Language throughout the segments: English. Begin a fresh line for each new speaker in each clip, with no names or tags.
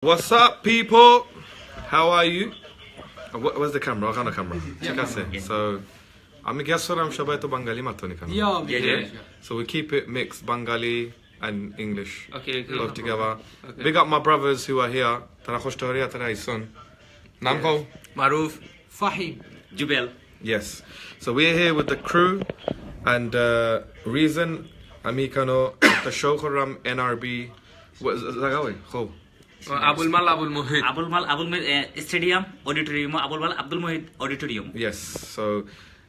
What's up, people? How are you? Where's the camera? I camera. Check us in. So, I'm guessing I'm Shabai to Bengali matoni kana.
Yeah.
So we keep it mixed, Bengali and English.
Okay.
Both together. Big up my brothers who are here. Tara khoshtoriya tara ison. Naam ko?
Maruf.
Fahim.
Jubel.
Yes. So we're here with the crew and reason amikano the show kharam NRB. What is that? Go.
Abul Mohit.
Abul Mohit Stadium Auditorium. Abul Mohit Auditorium.
Yes. So,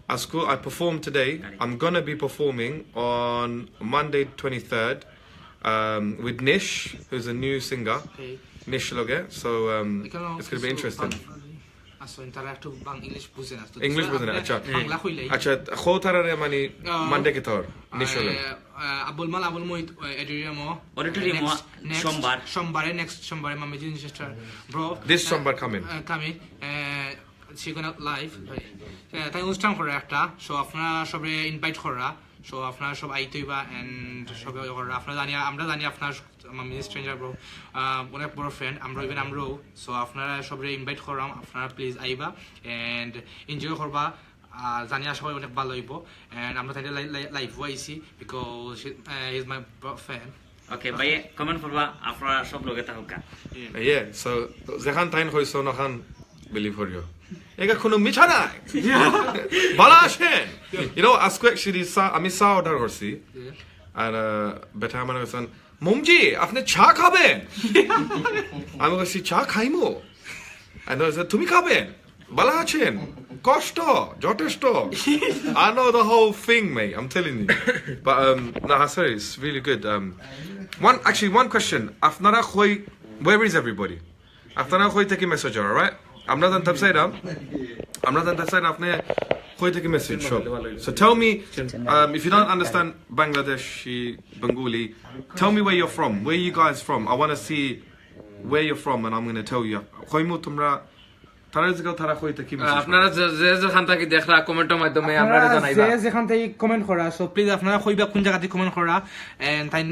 at school, I performed today. I'm gonna be performing on Monday 23rd with Nish, who's a new singer.
Okay.
Nish Loge. So it's gonna be interesting.
So interactive bang English buzen asto.
English buzen acha.
Bangla khoilei.
Acha khotarare mani Monday ke tor. Nish Loge.
Abul Mohit
Auditorium
Sombare next Sombare my major sister bro.
This Sombar coming.
Coming. She gonna live. তাই অনুষ্ঠান করে একটা so আপনারা সবে invite করা so আপনারা সব আইতেইবা and সবে করা আপনারা জানি আমরা জানি আপনারা আমি স্ট্রেঞ্জার ব্রো অনেক বড় ফ্রেন্ড আমরাও সো আপনারা সবে ইনভাইট করাম আপনারা প্লিজ আইবা এন্ড এনজয় করবা জানি সবাই অনেক ভালো হইব এন্ড আমরা তাই লাইভ আইছি because he is my friend
Okay, ভাই কমেন্ট করবা আপনারা সব লোকে থাকুকা
Yeah. So যেখান টাইম হইছো নখান believe for you. Ega kono micha nai. Bala ashen. You know, ask actually আমি চা অর্ডার করছি আর বেটা মানে বলছেন মমজি আপনি চা খাবেন আমি বলছি চা খাইমো আর তুমি খাবেন ভালো আছেন কষ্ট যথেষ্ট I know the whole thing, mate. I'm telling you. But no, sorry, it's really good. One question. Afnara khoi, where is everybody? Afnara khoi take a message, all right? I'm not on top side. I'm not on top side. Afne khoi take a message. Sure. So tell me, if you don't understand Bangladeshi, Bengali, tell me where you're from. Where you guys from? I want to see where you're from, and I'm going to tell you. Khoi mu tumra.
আপনারা যে যেখান থেকে দেখরা কমেন্টের মাধ্যমে আপনারা জানাইবা
যে যেখান থেকে কমেন্ট করা সো প্লিজ আপনারা কইবা কোন জায়গা থেকে কমেন্ট করা এন্ড তাই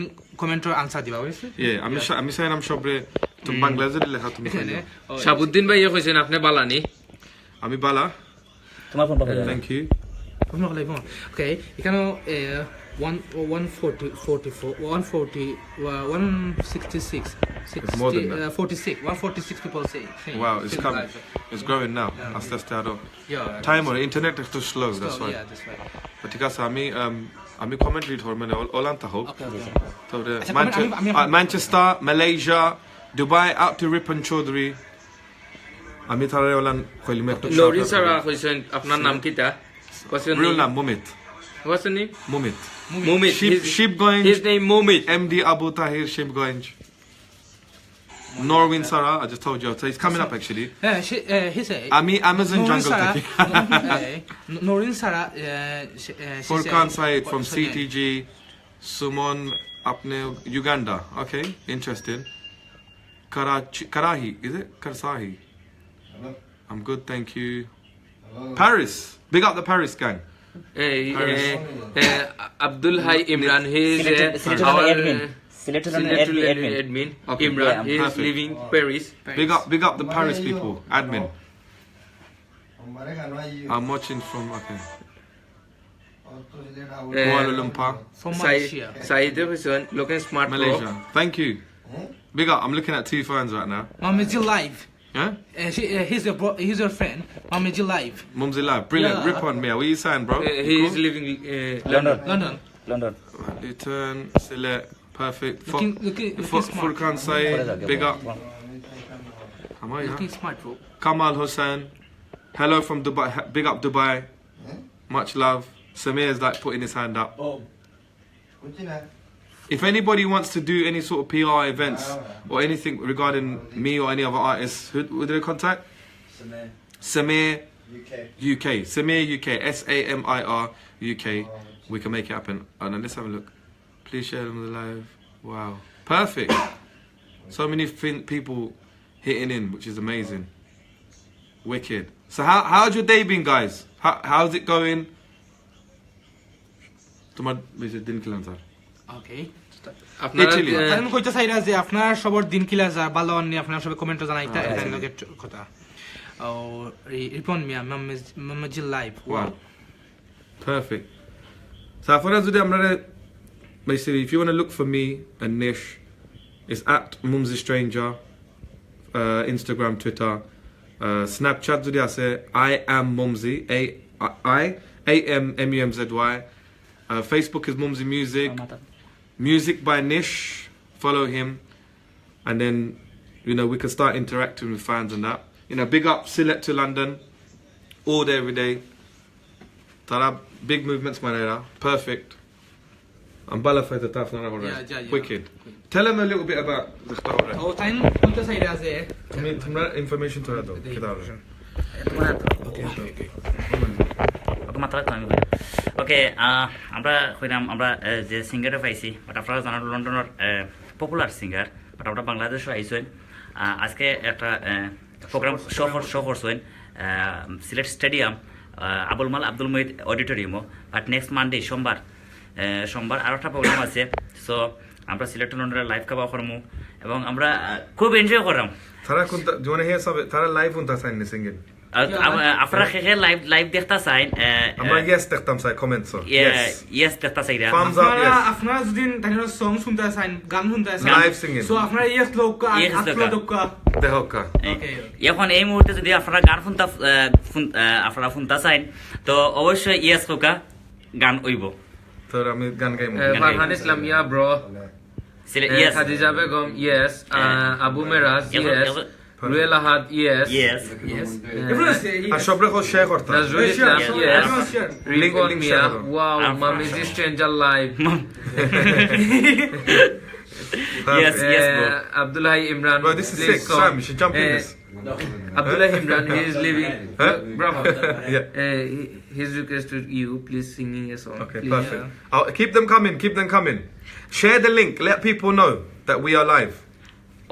কমেন্টের আনসার দিবা বুঝছো
আমি সাইন আম সবরে তুমি বাংলাদেশে লেখা তুমি
শাহাবুদ্দিন ভাই কইছেন আপনি বালানি
আমি বালা
তোমার ফোন পাবো
থ্যাংক ইউ
কোন লাইভ ওকে এখানে 166
more than that.
146 people say
Wow, it's coming. It's growing now. That's
yeah
time on the internet is too slow. That's why.
yeah that's right
But because আমি commentary ধর মানে অলanta হোক তো Manchester, Malaysia, Dubai, out to Ripon Chaudhary. আমি তারে ওলান কইলি মে একটা
লরি সারা কইছেন আপনার নাম কিটা question
real name Mumit.
What's the name?
Mumit.
Sheepgoing. His name Mumit.
MD Abu Tahir Sheepgoing. Norwin Sarah, I just told you. So he's coming up actually.
he said
Ami Amazon Jungle Taki.
Norwin Sarah
Furkan Said from CTG. Sumon Apne Uganda. Okay, interesting. Karahi, is it? Karsahi. I'm good, thank you. Paris. Big up the Paris gang.
Abdul Hai Imran, he is our admin.
Okay,
Imran,
yeah,
he is
perfect.
living Paris.
Big up the Paris people. Admin. I'm watching from Kuala Lumpur,
from Malaysia
Said Hussein, looking smart.
Malaysia. Thank you. Big up. I'm looking at two phones right now.
Mamiji live
Yeah?
he's your friend Mamiji live
Mumsy Live. Brilliant.
Yeah.
Rip on me. What are you saying, bro?
He is living
London
Return. Select. Perfect.
looking smart
Furkan Said. Big up. Am I,
looking smart bro
Kamal Hussain. Hello from Dubai. Big up Dubai. Much love. Samir's like putting his hand up. If anybody wants to do any sort of PR events or anything regarding me or any other artists, who do they contact? Samir UK. Samir UK. SAMIR UK. We can make it happen. And then let's have a look. Please share them with the live. Wow. Perfect. So many people hitting in, which is amazing. Wicked. So how's your day been, guys? How's it going? তোমার বেশি দিন খেলাম sir
okay
আপনারা
Italy.
আমি কইতে চাইরা যে আপনার সবার দিন কিলা যা ভালো আনি আপনার সবাই কমেন্টে জানাইতা এটা লগে কথা ও রিপন মিয়া মামাজি live
Wow. Perfect. So for us today, basically, if you want to look for me and Nish, it's at Mumsy Stranger, Instagram, Twitter, Snapchat today I say I am Mumsy, AMMUMZY. Facebook is Mumsy Music. Music by Nish. Follow him, and then we can start interacting with fans and that. Big up Select to London, all day every day. Tara big movements, manera. Perfect. I'm bala for the tough.
Yeah.
Wicked. Tell them a little bit about the story.
ও time কইতে চাইরা যে
Some information to that.
ওকে আমরা কইলাম আমরা যে সিঙ্গারে পাইছি but আপনারা জানেন লন্ডনের পপুলার সিঙ্গার বাট আমরা বাংলাদেশও আইসেন আজকে একটা প্রোগ্রাম শো করছেন সিলেট স্টেডিয়াম আবুল মাল আব্দুল মহিদ অডিটোরিয়ামও বাট নেক্সট মানডে সোমবার আরও একটা প্রোগ্রাম আছে সো আমরা সিলেট লন্ডনের লাইভ খাওয়া করমু এবং আমরা খুব এনজয় করলাম
Tara, do you want to hear something? Tara live on that sign singing.
আপনারা কে লাইভ দেখতা চাইন
I'm yes, দেখতাম say comments on.
ইয়েস দেখতা চাইরা
Thumbs up, yes.
আপনারা যদি তাইনের সং শুনতে চান গান শুনতে চান
Live singing.
সো আপনারা ইয়েস লোক
Yes,
আপলোড
লোক।
The hoka.
এখন এই মুহূর্তে যদি আপনারা গান আপনারা শুনতা চাইন তো অবশ্যই ইয়েস হোকা গান হইব
So আমি গান গাইমু।
Farhan Islam yeah bro
yes
Khadija Begum yes Abu Meraj yes Ruel Ahad yes
yes
আর সবরে কো শেয়ার করতা।
Nazrul Islam yes
Link
Ripon Mia
share করো।
ওয়াও মামিজি stranger live
yes yes bro
Abdullah Imran
Bro, this is
plays
sick.
song.
Sam, you should jump in this.
Abdullah Imran, he is living.
Huh?
Bravo.
Yeah.
His request to you, please singing a song.
Okay,
please.
perfect. Keep them coming. Keep them coming. Share the link. Let people know that we are live.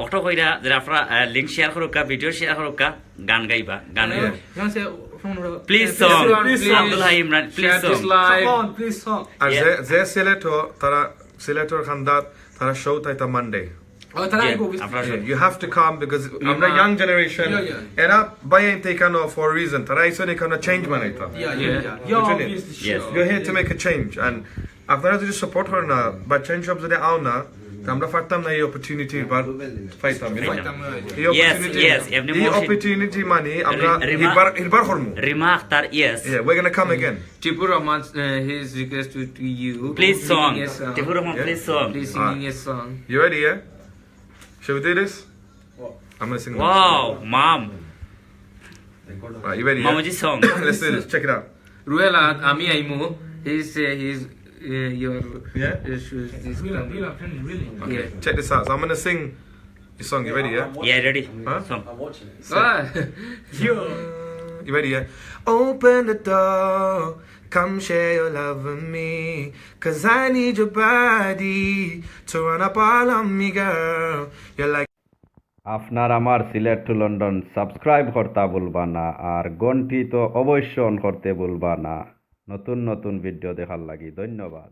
অটো কইরা যে আপনারা link share করুকা video share করুকা গান গাইবা গান please song
Please,
Abdullah Imran please
share this
song
live.
Please song
আর
Yeah.
যে সিলেটর তারা সিলেটর খান্দাত তারা শো তাইতা মানডে
ও তারা
আপনারা
you have to come because আমরা young generation এরা বাইরে তাইকানো for a reason তারা ইসনে কোন change বানাইতা
Yes.
you're here to make a change and আপনারা যদি সাপোর্ট করেন না বা চেঞ্জ অফ যদি আও না তা আমরা পারতাম না এই অপরচুনিটি বার পাইতাম
yes, এমনি
এই
motion.
অপরচুনিটি মানে আমরা
Remark.
এবার করমু
Rima Akter yes
yeah we're going to come again
Tipu Rahman, his request to you.
Please song
Singing a song.
Tipur Rahman please song
Please singing a song.
you ready yeah should we do this I'm going to sing this.
Wow মাম
Right, you ready
মামুজি song
let's do this check it out
Ruela, Ami Aimu, he's your
Yeah?
shoes. This
okay
Yeah.
check this out so I'm going to sing your song you ready yeah
yeah ready
Huh?
Song
Ah.
You ready, yeah? Open the door, come share your love with me. Cause I need your body to run up all on me, girl. You're like
আপনার আমার Sylhet to London subscribe করতে ভুলবা না আর ঘন্টি তো অবশ্যই on করতে ভুলবা না নতুন নতুন ভিডিও দেখার লাগি ধন্যবাদ